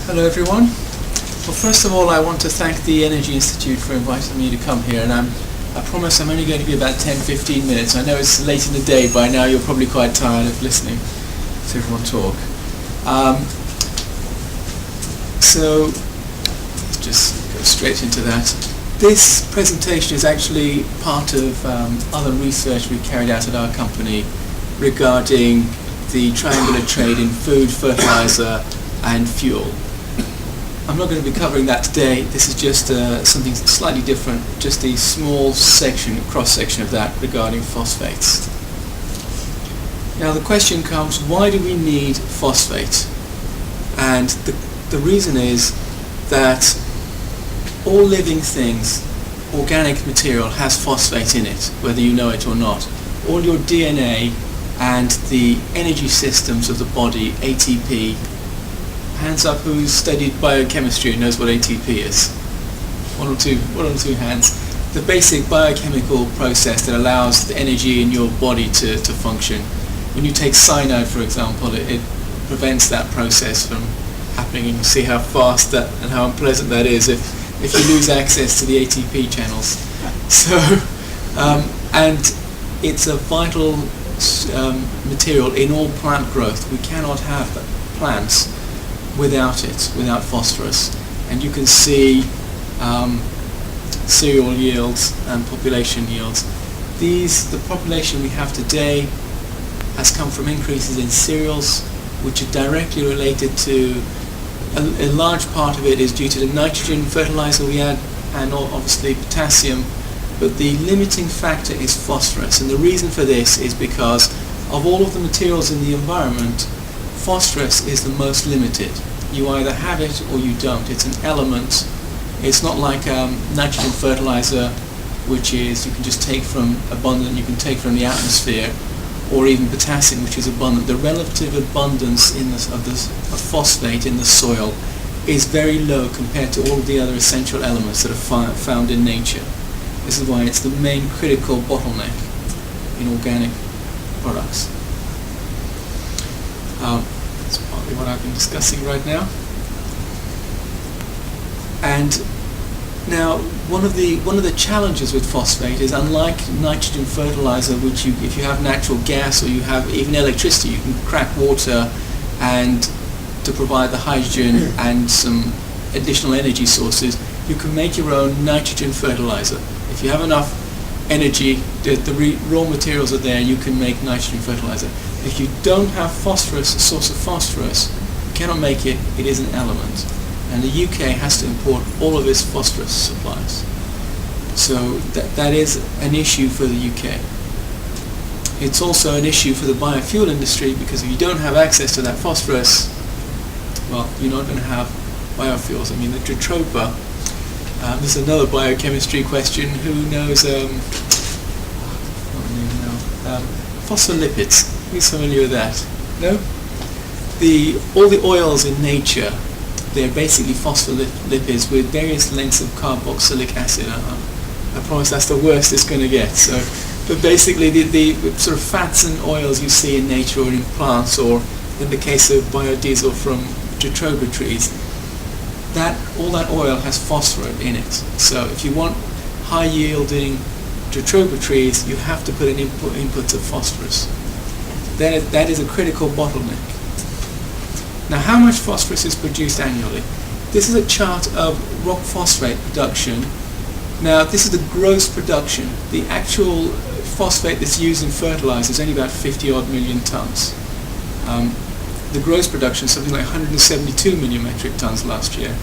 Hello everyone. Well, first of all, I want to thank the Energy Institute for inviting me to come here, and I promise I'm only going to be about 10-15 minutes. I know it's late in the day. By now you're probably quite tired of listening to everyone talk. So let's just go straight into that. This presentation is actually part of other research we carried out at our company regarding the triangular trade in food, fertilizer and fuel. I'm not going to be covering that today. This is just something slightly different, just a small section, cross-section of that regarding phosphates. Now the question comes, why do we need phosphate? And the reason is that all living things, organic material, has phosphate in it, whether you know it or not. All your DNA and the energy systems of the body, ATP. Hands up who's studied biochemistry and knows what ATP is. One or two hands. The basic biochemical process that allows the energy in your body to function. When you take cyanide, for example, it prevents that process from happening, and you see how fast that and how unpleasant that is if you lose access to the ATP channels. So, and it's a vital material in all plant growth. We cannot have plants without it, without phosphorus. And you can see cereal yields and population yields. The population we have today has come from increases in cereals, which are directly related to, a large part of it is due to the nitrogen fertilizer we add, and obviously potassium, but the limiting factor is phosphorus. And the reason for this is because of all of the materials in the environment, phosphorus is the most limited. You either have it or you don't. It's an element. It's not like nitrogen fertilizer, which is you can just take from abundant, you can take from the atmosphere, or even potassium, which is abundant. The relative abundance of phosphate in the soil is very low compared to all of the other essential elements that are found in nature. This is why it's the main critical bottleneck in organic products. That's partly what I've been discussing right now. And now one of the challenges with phosphate is, unlike nitrogen fertilizer, which if you have natural gas or you have even electricity, you can crack water and to provide the hydrogen and some additional energy sources, you can make your own nitrogen fertilizer. If you have enough energy, the raw materials are there, you can make nitrogen fertilizer. If you don't have phosphorus, a source of phosphorus, you cannot make it. It is an element. And the UK has to import all of its phosphorus supplies. So that is an issue for the UK. It's also an issue for the biofuel industry, because if you don't have access to that phosphorus, well, you're not going to have biofuels. I mean, the Jatropha, this is another biochemistry question. Who knows, phospholipids. Who's familiar with that? No? All the oils in nature, they're basically phospholipids with various lengths of carboxylic acid. I promise that's the worst it's going to get. So, but basically the sort of fats and oils you see in nature or in plants, or in the case of biodiesel from Jatropha trees, all that oil has phosphorus in it. So if you want high yielding Jatropha trees, you have to put in inputs of phosphorus. That is a critical bottleneck. Now, how much phosphorus is produced annually? This is a chart of rock phosphate production. Now, this is the gross production. The actual phosphate that's used in fertilizer is only about 50 odd million tons. The gross production is something like 172 million metric tons last year.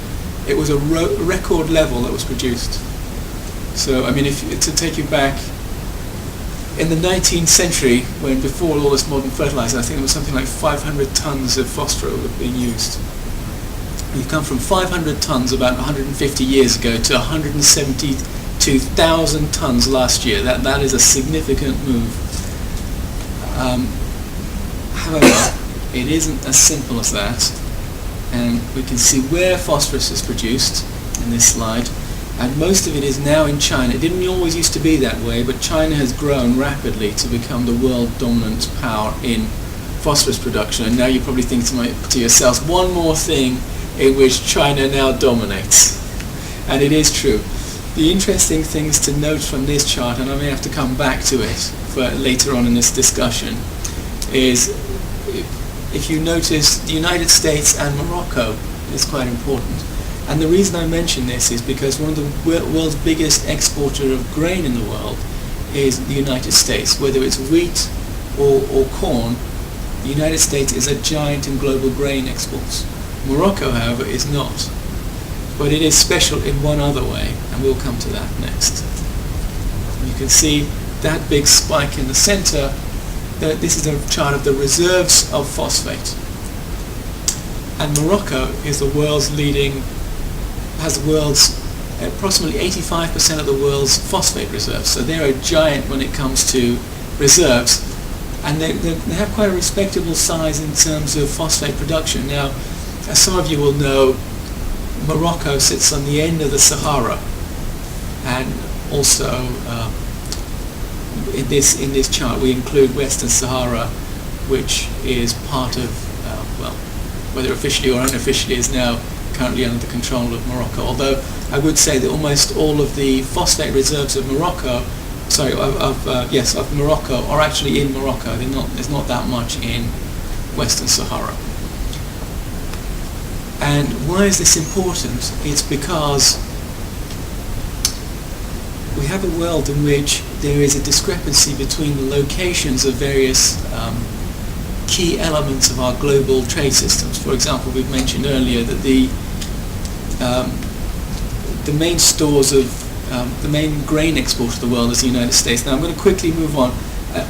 It was a record level that was produced. So, I mean, to take you back, in the 19th century, when before all this modern fertilizer, I think it was something like 500 tons of phosphorus being used. We've come from 500 tons about 150 years ago to 172,000 tons last year. That is a significant move. However, it isn't as simple as that, and we can see where phosphorus is produced in this slide. And most of it is now in China. It didn't always used to be that way, but China has grown rapidly to become the world dominant power in phosphorus production. And now you probably think to yourselves, one more thing in which China now dominates. And it is true. The interesting things to note from this chart, and I may have to come back to it for later on in this discussion, is if you notice the United States and Morocco is quite important. And the reason I mention this is because one of the world's biggest exporter of grain in the world is the United States. Whether it's wheat or corn, the United States is a giant in global grain exports. Morocco, however, is not. But it is special in one other way, and we'll come to that next. You can see that big spike in the center. This is a chart of the reserves of phosphate. And Morocco is the world's has the world's approximately 85% of the world's phosphate reserves. So they're a giant when it comes to reserves. And they have quite a respectable size in terms of phosphate production. Now, as some of you will know, Morocco sits on the end of the Sahara, and also in this chart we include Western Sahara, which is part of, whether officially or unofficially, is now currently under the control of Morocco. Although I would say that almost all of the phosphate reserves of Morocco, of Morocco, are actually in Morocco. There's not that much in Western Sahara. And why is this important? It's because we have a world in which there is a discrepancy between the locations of various key elements of our global trade systems. For example, we've mentioned earlier that the main stores of the main grain exporter of the world is the United States. Now I'm going to quickly move on.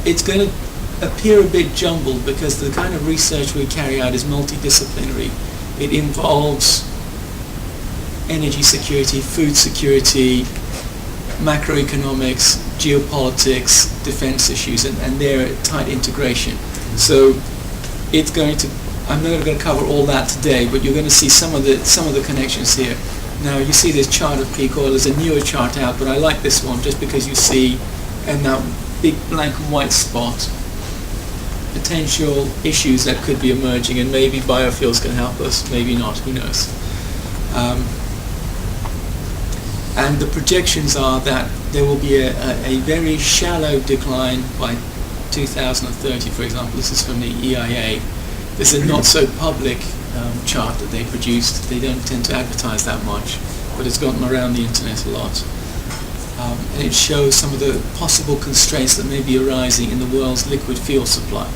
It's going to appear a bit jumbled because the kind of research we carry out is multidisciplinary. It involves energy security, food security, macroeconomics, geopolitics, defense issues, and their tight integration. So I'm not going to cover all that today, but you're going to see some of the connections here. Now you see this chart of peak oil. There's a newer chart out, but I like this one just because you see in that big blank and white spot potential issues that could be emerging, and maybe biofuels can help us, maybe not, who knows. And the projections are that there will be a very shallow decline by 2030, for example. This is from the EIA. This is a not so public chart that they produced. They don't tend to advertise that much, but it's gotten around the internet a lot. And it shows some of the possible constraints that may be arising in the world's liquid fuel supply.